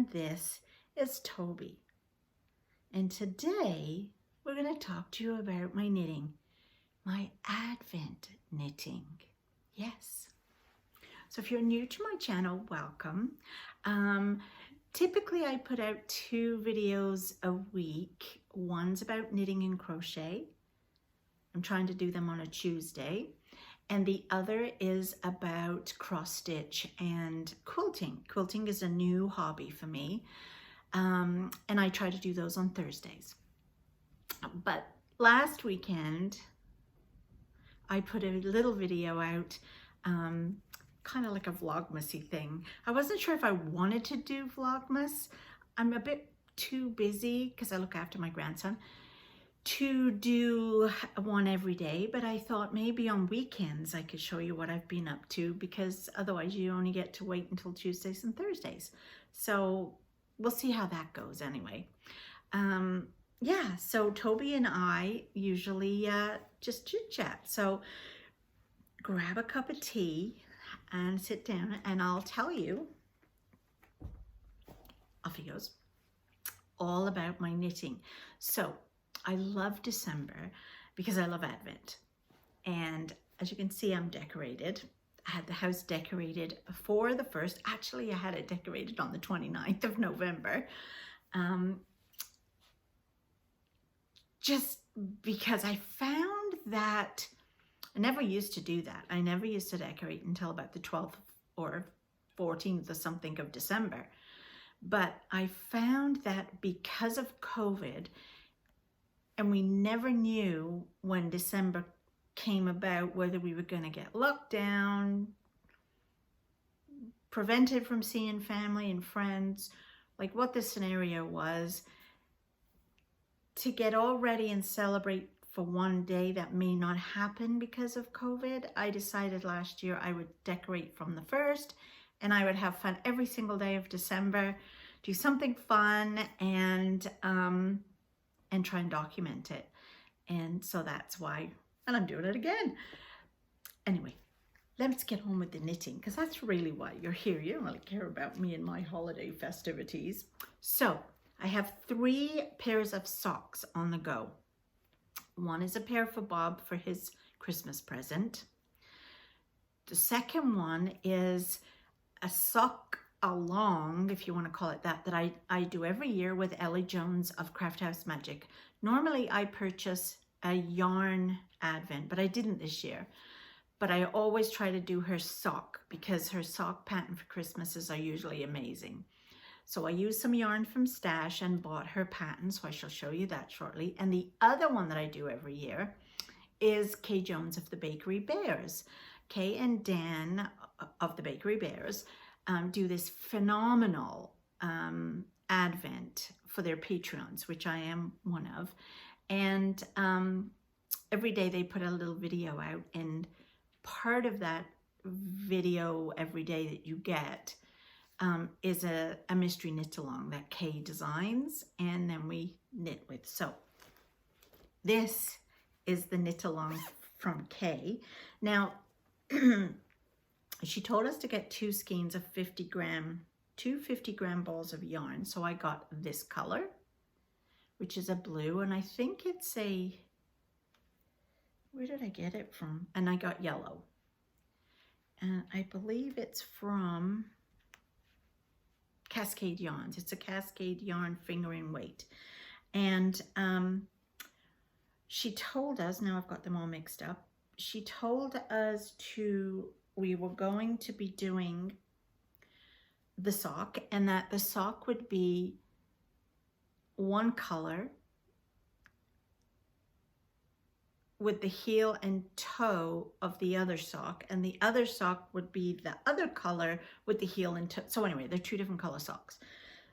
and this is Toby. And today we're going to talk to you about my knitting, my Advent knitting. Yes. So if you're new to my channel, welcome. Typically I put out 2 videos a week. One's about knitting and crochet. I'm trying to do them on a Tuesday. And the other is about cross stitch and quilting. Quilting is a new hobby for me. And I try to do those on Thursdays. But last weekend, I put a little video out, kind of like a vlogmasy thing. I wasn't sure if I wanted to do vlogmas. I'm a bit too busy because I look after my grandson to do one every day, but I thought maybe on weekends I could show you what I've been up to, because otherwise you only get to wait until Tuesdays and Thursdays. So we'll see how that goes anyway. Yeah, so Toby and I usually just chit chat. So grab a cup of tea and sit down and I'll tell you, off he goes, all about my knitting. So I love December because I love Advent. And as you can see, I'm decorated. I had the house decorated for the 1st. Actually, I had it decorated on the 29th of November. Just because I found that I never used to do that. I never used to decorate until about the 12th or 14th or something of December. But I found that because of COVID, and we never knew when December came about whether we were going to get locked down, prevented from seeing family and friends, like what the scenario was. To get all ready and celebrate for one day that may not happen because of COVID, I decided last year I would decorate from the 1st and I would have fun every single day of December, do something fun and try and document it. And so that's why, and I'm doing it again. Anyway, let's get on with the knitting, because that's really why you're here. You don't really care about me and my holiday festivities. So I have 3 pairs of socks on the go. One is a pair for Bob for his Christmas present. The second one is a sock along, if you want to call it that, that I do every year with Ellie Jones of Craft House Magic. Normally I purchase a yarn Advent, but I didn't this year. But I always try to do her sock because her sock pattern for Christmases are usually amazing. So I used some yarn from Stash and bought her pattern, so I shall show you that shortly. And the other one that I do every year is Kay Jones of the Bakery Bears. Kay and Dan of the Bakery Bears do this phenomenal Advent for their Patreons, which I am one of. And every day they put a little video out, and part of that video every day that you get is a mystery knit along that Kay designs and then we knit with. So this is the knit along from Kay. Now she told us to get 2 skeins of 2 50-gram balls of yarn. So I got this color, which is a blue, and I think it's a, where did I get it from? And I got yellow. And I believe it's from Cascade Yarns. It's a Cascade Yarn fingering weight. And she told us, now I've got them all mixed up, she told us we were going to be doing the sock, and that the sock would be one color with the heel and toe of the other sock, and the other sock would be the other color with the heel and toe. So anyway, they're 2 different color socks.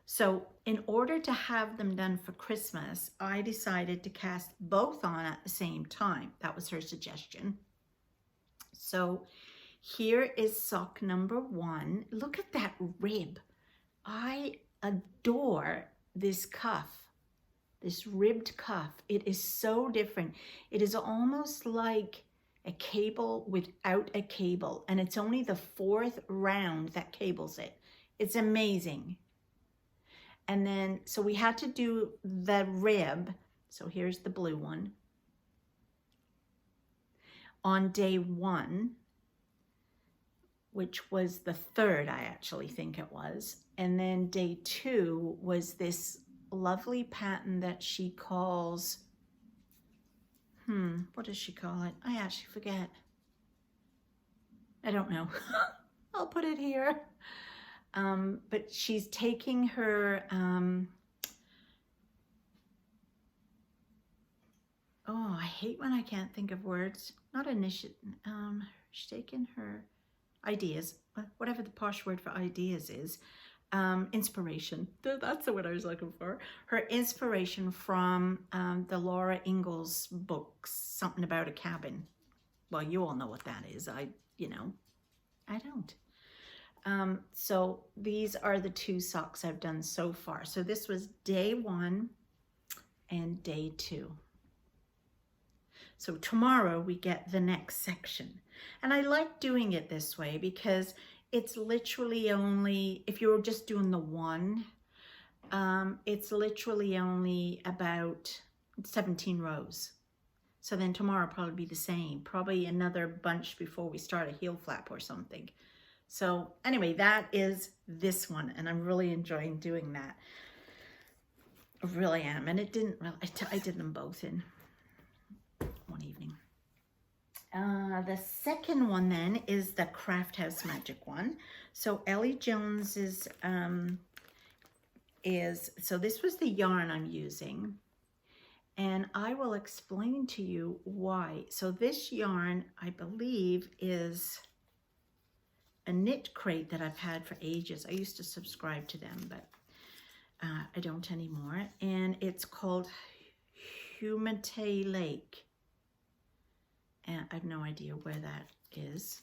So in order to have them done for Christmas, I decided to cast both on at the same time. That was her suggestion. So here is sock number 1. Look at that rib. I adore this cuff, this ribbed cuff. It is so different. It is almost like a cable without a cable, and it's only the 4th round that cables it. It's amazing. And then, so we had to do the rib. So here's the blue one. On day 1, which was the 3rd, I actually think it was. And then day 2 was this lovely pattern that she calls, what does she call it? I actually forget. I don't know. I'll put it here. But she's taking her, oh, I hate when I can't think of words. Not initiative. She's taking her ideas, whatever the posh word for ideas is. Inspiration. That's the word I was looking for. Her inspiration from the Laura Ingalls books, Something About a Cabin. Well, you all know what that is. I don't. So these are the 2 socks I've done so far. So this was day 1 and day 2. So tomorrow we get the next section. And I like doing it this way because it's literally only, if you're just doing the 1, it's literally only about 17 rows. So then tomorrow will probably be the same, probably another bunch before we start a heel flap or something. So anyway, that is this one, and I'm really enjoying doing that. I really am, and it didn't really, I did them both in one evening. The second one then is the Craft House Magic one. So Ellie Jones's so this was the yarn I'm using, and I will explain to you why. So this yarn, I believe, is a knit crate that I've had for ages. I used to subscribe to them, but I don't anymore. And it's called Humate Lake. And I have no idea where that is.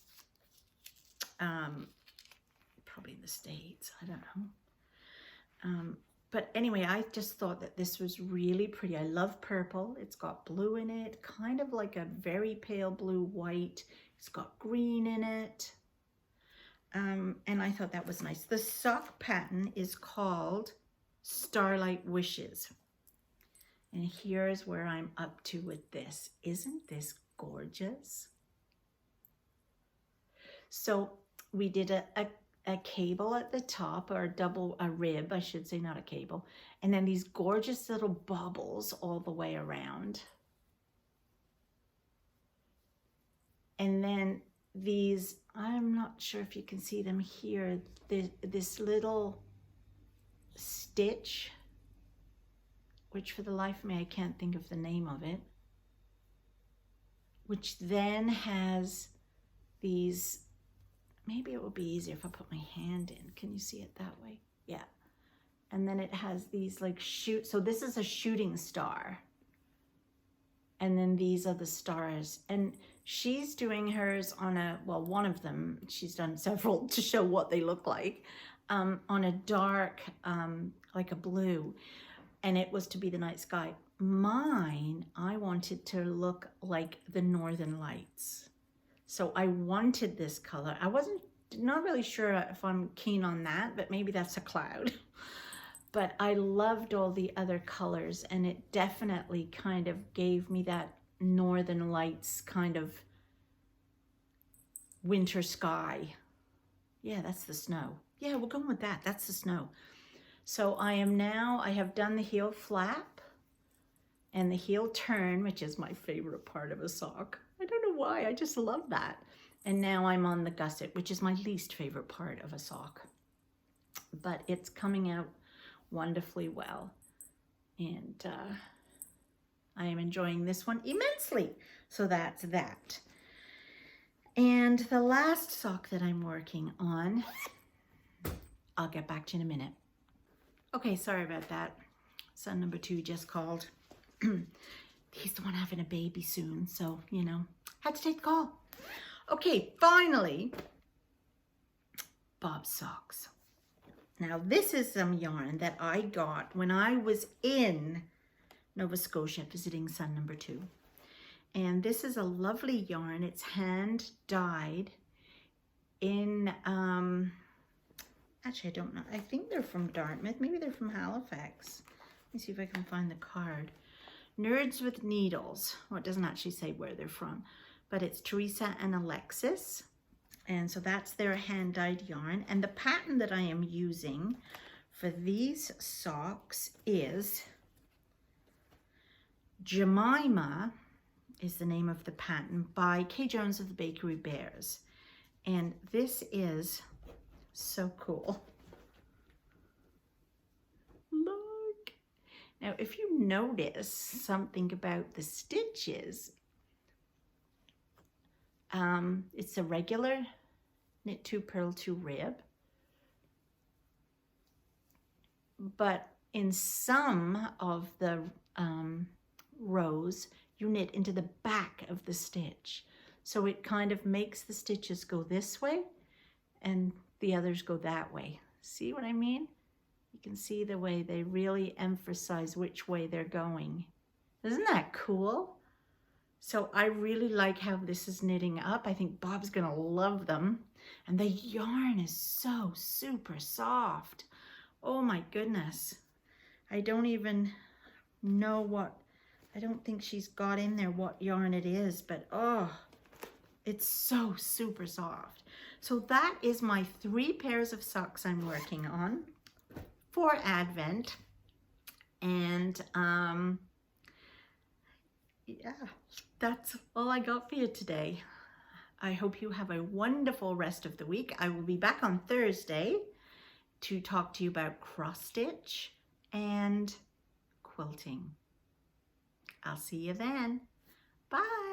Probably in the States, I don't know. But anyway, I just thought that this was really pretty. I love purple. It's got blue in it, kind of like a very pale blue white. It's got green in it. And I thought that was nice. The sock pattern is called Starlight Wishes. And here's where I'm up to with this. Isn't this gorgeous? So we did a cable at the top, or a rib, I should say, not a cable. And then these gorgeous little bubbles all the way around. And then these, I'm not sure if you can see them here, this little stitch, which for the life of me, I can't think of the name of it, which then has these, maybe it will be easier if I put my hand in. Can you see it that way? Yeah. And then it has these like so this is a shooting star. And then these are the stars. And she's doing hers on one of them, she's done several to show what they look like, on a dark, like a blue. And it was to be the night sky. Mine, I wanted to look like the Northern Lights. So I wanted this color. I not really sure if I'm keen on that, but maybe that's a cloud. But I loved all the other colors, and it definitely kind of gave me that Northern Lights kind of winter sky. Yeah, that's the snow. Yeah, we're going with that. That's the snow. So I have done the heel flap and the heel turn, which is my favorite part of a sock. I don't know why, I just love that. And now I'm on the gusset, which is my least favorite part of a sock. But it's coming out wonderfully well. And I am enjoying this one immensely. So that's that. And the last sock that I'm working on, I'll get back to you in a minute. Okay, sorry about that. Son number 2 just called. He's the one having a baby soon, so, had to take the call. Okay, finally, Bob's socks. Now, this is some yarn that I got when I was in Nova Scotia visiting son number 2. And this is a lovely yarn. It's hand dyed in, Actually, I don't know. I think they're from Dartmouth. Maybe they're from Halifax. Let me see if I can find the card. Nerds with Needles. Well, it doesn't actually say where they're from, but it's Teresa and Alexis. And so that's their hand-dyed yarn. And the pattern that I am using for these socks is Jemima is the name of the pattern by Kay Jones of the Bakery Bears. And this is so cool. Look. Now, if you notice something about the stitches, it's a regular knit 2, purl 2 rib. But in some of the rows, you knit into the back of the stitch. So it kind of makes the stitches go this way and the others go that way. See what I mean? You can see the way they really emphasize which way they're going. Isn't that cool? So I really like how this is knitting up. I think Bob's gonna love them. And the yarn is so super soft. Oh my goodness. I don't even know what, I don't think she's got in there what yarn it is, but oh, it's so super soft. So that is my 3 pairs of socks I'm working on for Advent. And yeah, that's all I got for you today. I hope you have a wonderful rest of the week. I will be back on Thursday to talk to you about cross stitch and quilting. I'll see you then. Bye.